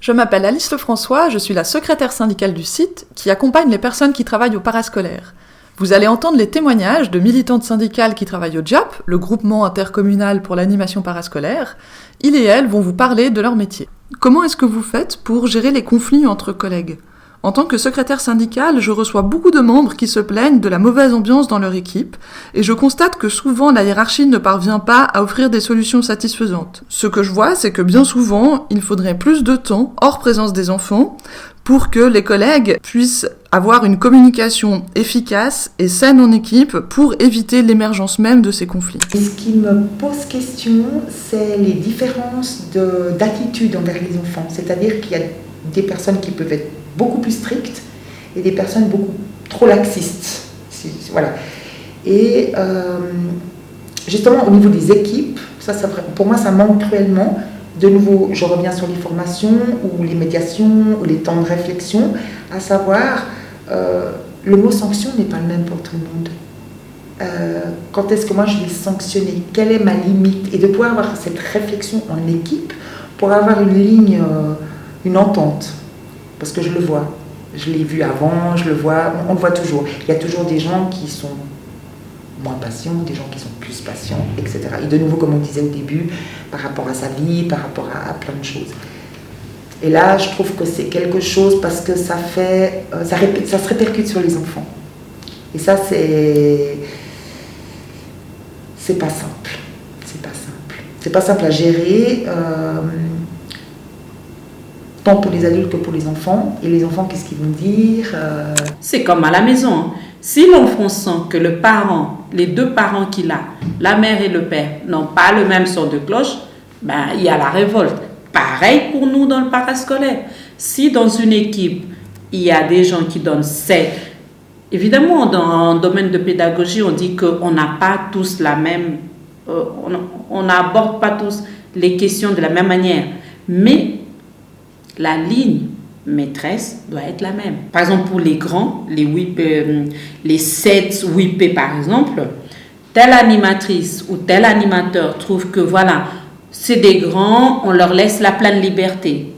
Je m'appelle Alice Lefrançois, je suis la secrétaire syndicale du site qui accompagne les personnes qui travaillent au parascolaire. Vous allez entendre les témoignages de militantes syndicales qui travaillent au JAP, le groupement intercommunal pour l'animation parascolaire. Ils et elles vont vous parler de leur métier. Comment est-ce que vous faites pour gérer les conflits entre collègues ? En tant que secrétaire syndicale, je reçois beaucoup de membres qui se plaignent de la mauvaise ambiance dans leur équipe, et je constate que souvent la hiérarchie ne parvient pas à offrir des solutions satisfaisantes. Ce que je vois, c'est que bien souvent, il faudrait plus de temps, hors présence des enfants, pour que les collègues puissent avoir une communication efficace et saine en équipe pour éviter l'émergence même de ces conflits. Ce qui me pose question, c'est les différences d'attitude envers les enfants. C'est-à-dire qu'il y a des personnes qui peuvent être beaucoup plus strictes et des personnes beaucoup trop laxistes. Voilà. Et justement, au niveau des équipes, pour moi, ça manque cruellement. De nouveau, je reviens sur les formations ou les médiations ou les temps de réflexion, à savoir, le mot sanction n'est pas le même pour tout le monde. Quand est-ce que moi je vais sanctionner ? Quelle est ma limite ? Et de pouvoir avoir cette réflexion en équipe pour avoir une ligne, une entente. Parce que je le vois. Je l'ai vu avant, je le vois, on le voit toujours. Il y a toujours des gens qui sont moins patients, des gens qui sont plus patients, etc. Et de nouveau, comme on disait au début, par rapport à sa vie, par rapport à plein de choses. Et là, je trouve que c'est quelque chose parce que ça se répercute sur les enfants. Et ça, c'est pas simple. C'est pas simple. C'est pas simple à gérer, tant pour les adultes que pour les enfants. Et les enfants, qu'est-ce qu'ils vont dire C'est comme à la maison. Si l'enfant sent que les deux parents qu'il a, la mère et le père, n'ont pas le même son de cloche, il y a la révolte. Pareil pour nous dans le parascolaire. Si dans une équipe, il y a des gens qui donnent évidemment, dans le domaine de pédagogie, on dit qu'on n'a pas tous la même... on n'aborde pas tous les questions de la même manière. Mais la ligne maîtresse doit être la même. Par exemple, pour les grands, les 7 WIP par exemple, telle animatrice ou tel animateur trouve que voilà, c'est des grands, on leur laisse la pleine liberté.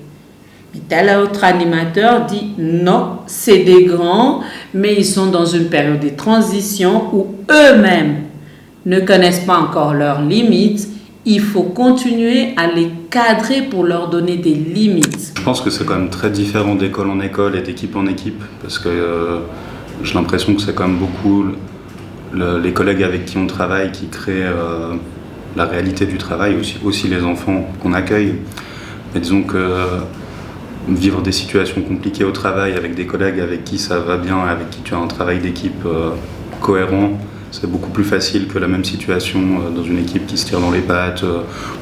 Puis tel autre animateur dit non, c'est des grands, mais ils sont dans une période de transition où eux-mêmes ne connaissent pas encore leurs limites. Il faut continuer à les cadrer pour leur donner des limites. Je pense que c'est quand même très différent d'école en école et d'équipe en équipe, parce que j'ai l'impression que c'est quand même beaucoup les collègues avec qui on travaille qui créent la réalité du travail, aussi les enfants qu'on accueille. Mais disons que vivre des situations compliquées au travail avec des collègues avec qui ça va bien, avec qui tu as un travail d'équipe cohérent, c'est beaucoup plus facile que la même situation dans une équipe qui se tire dans les pattes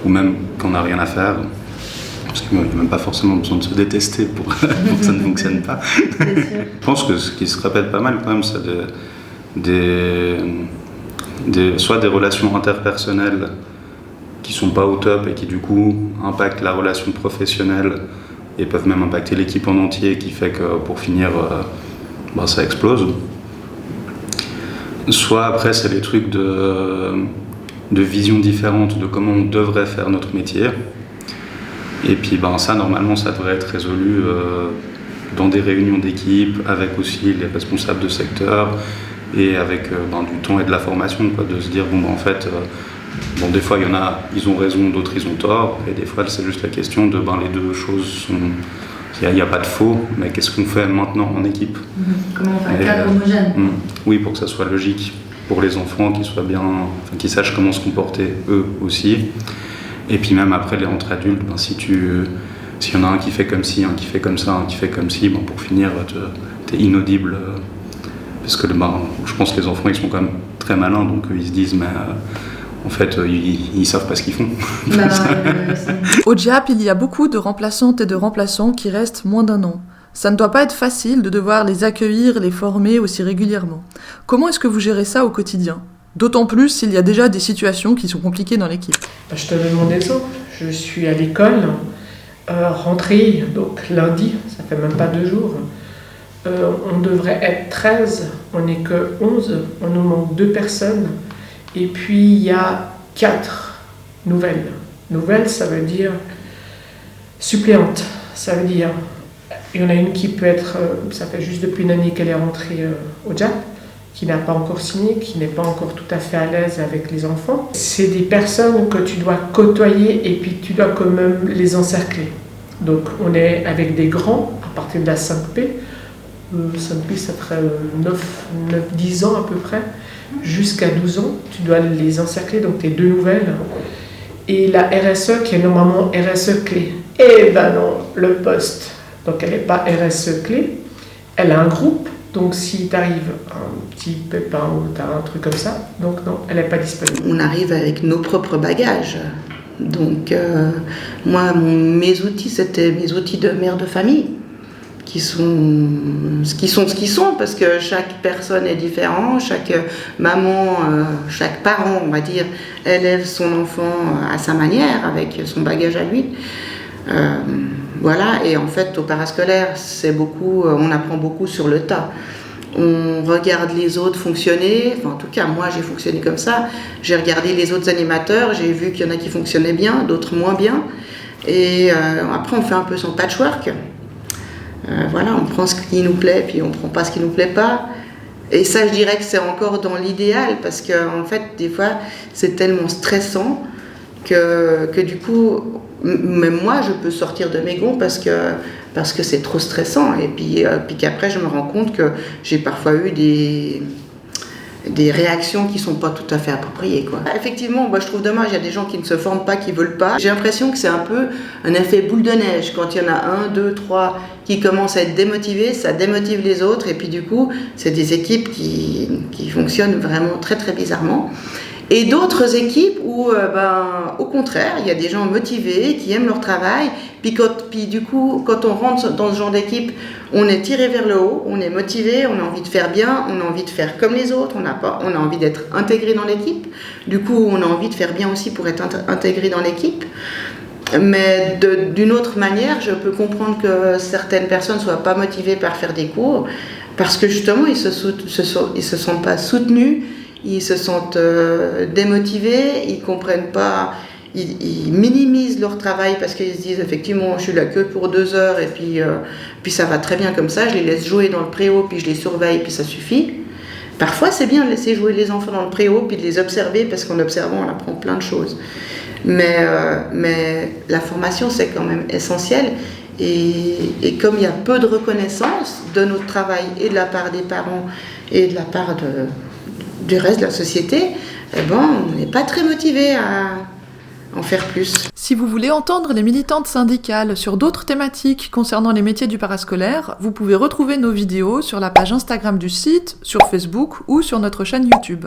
ou même qu'on n'a rien à faire. Parce qu'il n'y a même pas forcément besoin de se détester pour que ça ne fonctionne pas. Je pense que ce qui se répète pas mal quand même, c'est soit des relations interpersonnelles qui ne sont pas au top et qui du coup impactent la relation professionnelle et peuvent même impacter l'équipe en entier, qui fait que pour finir, ça explose. Soit après c'est des trucs de vision différente de comment on devrait faire notre métier. Et puis ça normalement ça devrait être résolu dans des réunions d'équipe avec aussi les responsables de secteur et avec du temps et de la formation, quoi, de se dire en fait des fois il y en a, ils ont raison, d'autres ils ont tort, et des fois c'est juste la question de les deux choses sont... Il n'y a pas de faux, mais qu'est-ce qu'on fait maintenant en équipe ? Comment on fait un cadre homogène ? Oui, pour que ça soit logique pour les enfants, qu'ils sachent comment se comporter eux aussi. Et puis même après, entre adultes, s'il y en a un qui fait comme ci, un qui fait comme ça, un qui fait comme ci, pour finir, t'es inaudible. Parce que je pense que les enfants, ils sont quand même très malins, donc ils se disent, mais... En fait, ils savent pas ce qu'ils font. Au JAP, il y a beaucoup de remplaçantes et de remplaçants qui restent moins d'1 an. Ça ne doit pas être facile de devoir les accueillir, les former aussi régulièrement. Comment est-ce que vous gérez ça au quotidien ? D'autant plus s'il y a déjà des situations qui sont compliquées dans l'équipe. Je te donne mon exemple. Je suis à l'école, rentrée, donc lundi, ça fait même pas 2 jours. On devrait être 13, on n'est que 11, on nous manque 2 personnes. Et puis, il y a 4 nouvelles. Nouvelles, ça veut dire suppléantes. Ça veut dire, il y en a une qui peut être, ça fait juste depuis une année qu'elle est rentrée au JAP, qui n'a pas encore signé, qui n'est pas encore tout à fait à l'aise avec les enfants. C'est des personnes que tu dois côtoyer et puis tu dois quand même les encercler. Donc on est avec des grands à partir de la 5P. 5P ça ferait 9-10 ans à peu près, jusqu'à 12 ans. Tu dois les encercler, donc tes 2 nouvelles. Et la RSE qui est normalement RSE clé. Eh ben non, le poste. Donc elle n'est pas RSE clé, elle a un groupe. Donc, si t'arrive un petit pépin ou t'as un truc comme ça, donc non, elle n'est pas disponible. On arrive avec nos propres bagages. Donc, moi, mes outils, c'était mes outils de mère de famille, qui sont ce qu'ils sont, parce que chaque personne est différente, chaque maman, chaque parent, on va dire, élève son enfant à sa manière, avec son bagage à lui. Voilà, et en fait au parascolaire c'est beaucoup, on apprend beaucoup sur le tas. On regarde les autres fonctionner, enfin en tout cas moi j'ai fonctionné comme ça, j'ai regardé les autres animateurs, j'ai vu qu'il y en a qui fonctionnaient bien, d'autres moins bien, et après on fait un peu son patchwork. Voilà, on prend ce qui nous plaît, puis on prend pas ce qui nous plaît pas. Et ça je dirais que c'est encore dans l'idéal, parce que en fait des fois c'est tellement stressant que du coup, même moi, je peux sortir de mes gonds parce que c'est trop stressant. Et puis qu'après, je me rends compte que j'ai parfois eu des réactions qui ne sont pas tout à fait appropriées, quoi. Effectivement, moi, je trouve dommage, il y a des gens qui ne se forment pas, qui ne veulent pas. J'ai l'impression que c'est un peu un effet boule de neige. Quand il y en a 1, 2, 3 qui commencent à être démotivés, ça démotive les autres. Et puis du coup, c'est des équipes qui fonctionnent vraiment très, très bizarrement. Et d'autres équipes où, au contraire, il y a des gens motivés, qui aiment leur travail, puis du coup, quand on rentre dans ce genre d'équipe, on est tiré vers le haut, on est motivé, on a envie de faire bien, on a envie de faire comme les autres, on a envie d'être intégré dans l'équipe. Du coup, on a envie de faire bien aussi pour être intégré dans l'équipe. Mais d'une autre manière, je peux comprendre que certaines personnes ne soient pas motivées par faire des cours, parce que justement, ils se sentent pas soutenus. Ils se sentent démotivés, ils comprennent pas, ils minimisent leur travail parce qu'ils se disent effectivement je suis là que pour 2 heures et puis ça va très bien comme ça, je les laisse jouer dans le préau puis je les surveille puis ça suffit. Parfois c'est bien de laisser jouer les enfants dans le préau puis de les observer parce qu'en observant on apprend plein de choses. Mais la formation c'est quand même essentiel et comme il y a peu de reconnaissance de notre travail et de la part des parents et de la part du reste de la société, on n'est pas très motivé à en faire plus. Si vous voulez entendre les militantes syndicales sur d'autres thématiques concernant les métiers du parascolaire, vous pouvez retrouver nos vidéos sur la page Instagram du site, sur Facebook ou sur notre chaîne YouTube.